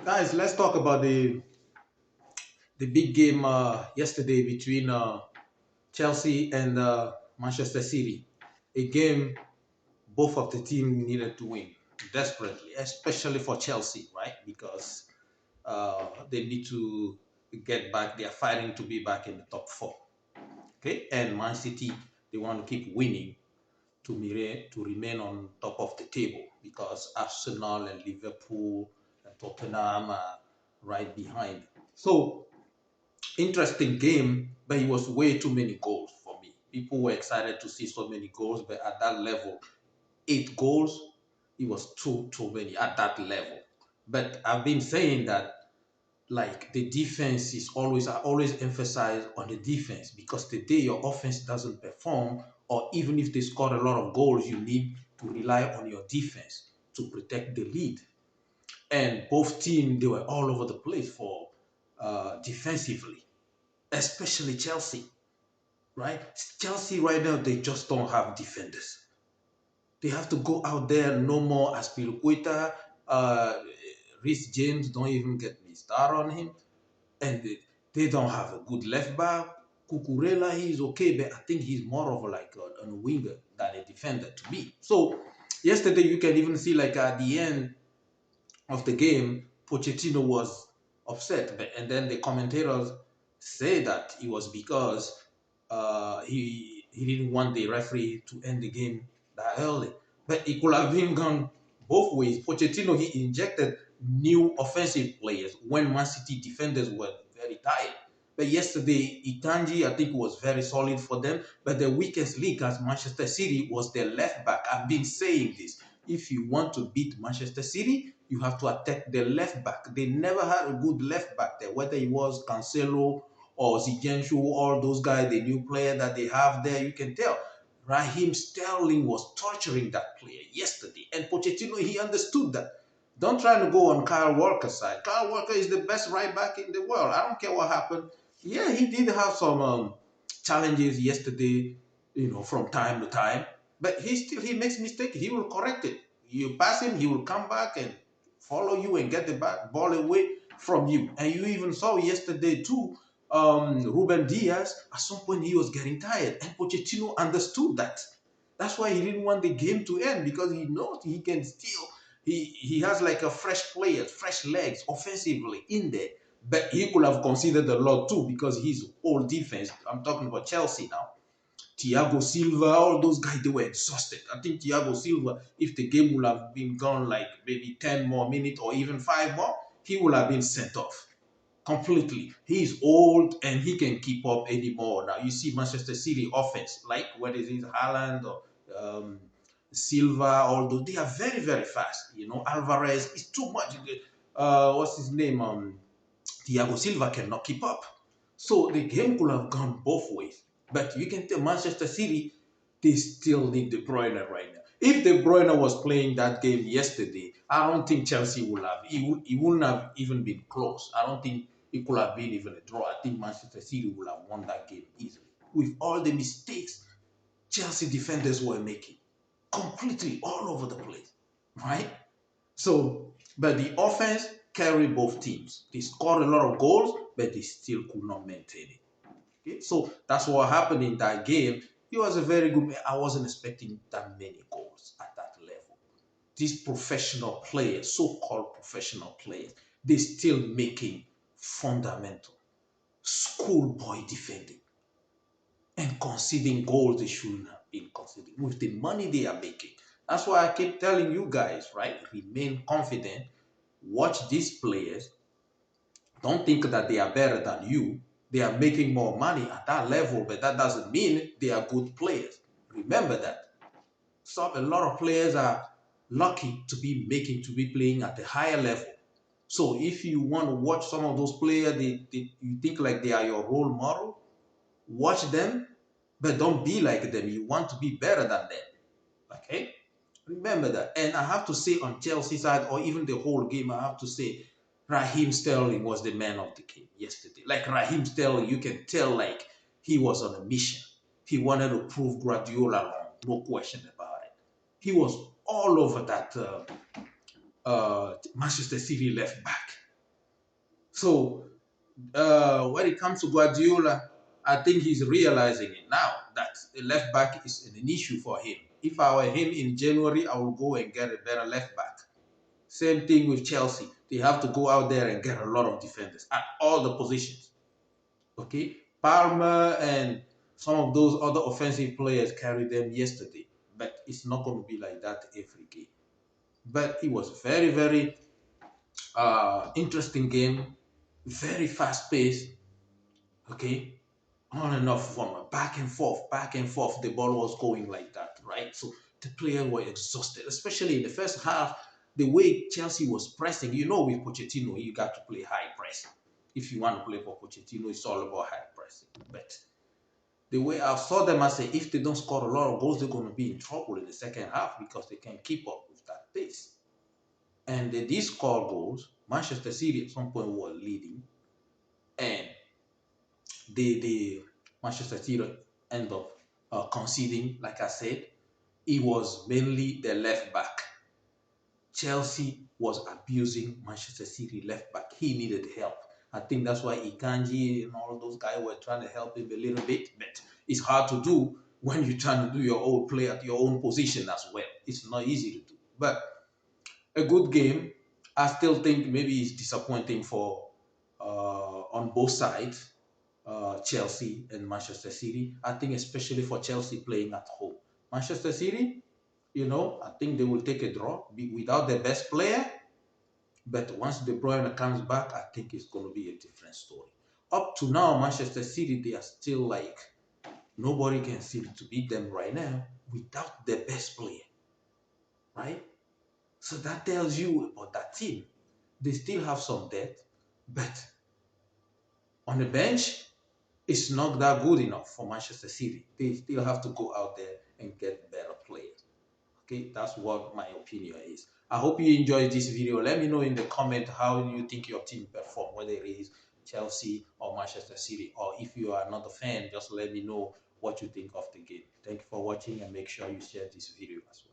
Guys, let's talk about the big game yesterday between Chelsea and Manchester City. A game both of the team needed to win desperately, especially for Chelsea, right? Because they need to get back. They are fighting to be back in the top four. Okay, and Man City, they want to keep winning to remain on top of the table because Arsenal and Liverpool and Tottenham are right behind. So interesting game, but it was way too many goals for me. People were excited to see so many goals, but at that level, 8 goals, it was too many at that level. But I've been saying that like the defense is always I always emphasize on the defense because the day your offense doesn't perform, or even if they score a lot of goals, you need to rely on your defense to protect the lead. And both teams they were all over the place for defensively, especially Chelsea. Right? Chelsea right now they just don't have defenders. They have to go out there no more Aspilicueta, uh, Rhys James. Don't even get me started on him. And they don't have a good left back. Cucurella, he's okay, but I think he's more of like a winger than a defender to me. So yesterday you can even see like at the end of the game, Pochettino was upset, and then the commentators say that it was because he didn't want the referee to end the game that early. But it could have been gone both ways. Pochettino he injected new offensive players when Man City defenders were very tired. But yesterday, Itangi, I think, was very solid for them. But the weakest link as Manchester City was their left back. I've been saying this. If you want to beat Manchester City, you have to attack the left back. They never had a good left back there, whether it was Cancelo or Zigensu, all those guys, the new player that they have there, you can tell. Raheem Sterling was torturing that player yesterday, and Pochettino, he understood that. Don't try to go on Kyle Walker's side. Kyle Walker is the best right back in the world. I don't care what happened. Yeah, he did have some challenges yesterday, from time to time, but he makes mistake. He will correct it. You pass him, he will come back and follow you and get the ball away from you. And you even saw yesterday too, Ruben Diaz, at some point he was getting tired, and Pochettino understood that. That's why he didn't want the game to end because he knows he can still. He has like a fresh players, fresh legs offensively in there, but he could have considered a lot too because his whole defense. I'm talking about Chelsea now. Thiago Silva, all those guys, they were exhausted. I think Thiago Silva, if the game would have been gone like maybe 10 more minutes or even 5 more, he would have been sent off completely. He's old and he can keep up anymore. Now you see Manchester City offense, like what is it, Haaland or Silva, all those they are very, very fast. Alvarez is too much. What's his name? Thiago Silva cannot keep up. So the game could have gone both ways. But you can tell Manchester City, they still need De Bruyne right now. If De Bruyne was playing that game yesterday, I don't think Chelsea would have. It wouldn't have even been close. I don't think it could have been even a draw. I think Manchester City would have won that game easily. With all the mistakes Chelsea defenders were making, completely all over the place, right? So, but the offense carried both teams. They scored a lot of goals, but they still could not maintain it. Okay? So that's what happened in that game. It was a very good. I wasn't expecting that many goals at that level. These professional players, so-called professional players, they still making fundamental schoolboy defending and conceding goals they shouldn't have been conceding with the money they are making. That's why I keep telling you guys, right? Remain confident. Watch these players. Don't think that they are better than you. They are making more money at that level, but that doesn't mean they are good players. Remember that. A lot of players are lucky to be playing at a higher level. So if you want to watch some of those players, you think like they are your role model, watch them, but don't be like them. You want to be better than them. Okay? Remember that. And I have to say on Chelsea side, or even the whole game, I have to say Raheem Sterling was the man of the game yesterday. Like Raheem Sterling, you can tell like he was on a mission. He wanted to prove Guardiola wrong, no question about it. He was all over that Manchester City left back. So when it comes to Guardiola, I think he's realizing it now that the left back is an issue for him. If I were him in January, I would go and get a better left back. Same thing with Chelsea. They have to go out there and get a lot of defenders at all the positions. Okay, Palmer and some of those other offensive players carried them yesterday, but it's not going to be like that every game. But it was very, very interesting game, very fast paced. Okay, on and off from back and forth, back and forth. The ball was going like that, right? So the players were exhausted, especially in the first half. The way Chelsea was pressing, with Pochettino, you got to play high press. If you want to play for Pochettino, it's all about high pressing. But the way I saw them, I say, if they don't score a lot of goals, they're going to be in trouble in the second half because they can't keep up with that pace. And they did score goals. Manchester City at some point were leading, and the Manchester City end up conceding. Like I said, it was mainly the left back. Chelsea was abusing Manchester City left back. He needed help. I think that's why Ikanji and all of those guys were trying to help him a little bit, but it's hard to do when you're trying to do your own play at your own position as well. It's not easy to do. But a good game. I still think maybe it's disappointing for on both sides, Chelsea and Manchester City. I think especially for Chelsea playing at home. Manchester City, I think they will take a draw without their best player. But once Debruyne comes back, I think it's going to be a different story. Up to now, Manchester City, they are still like nobody can seem to beat them right now without their best player, right? So that tells you about that team. They still have some depth, but on the bench, it's not that good enough for Manchester City. They still have to go out there and get better players. Okay, that's what my opinion is. I hope you enjoyed this video. Let me know in the comment how you think your team performed, whether it is Chelsea or Manchester City, or if you are not a fan, just let me know what you think of the game. Thank you for watching, and make sure you share this video as well.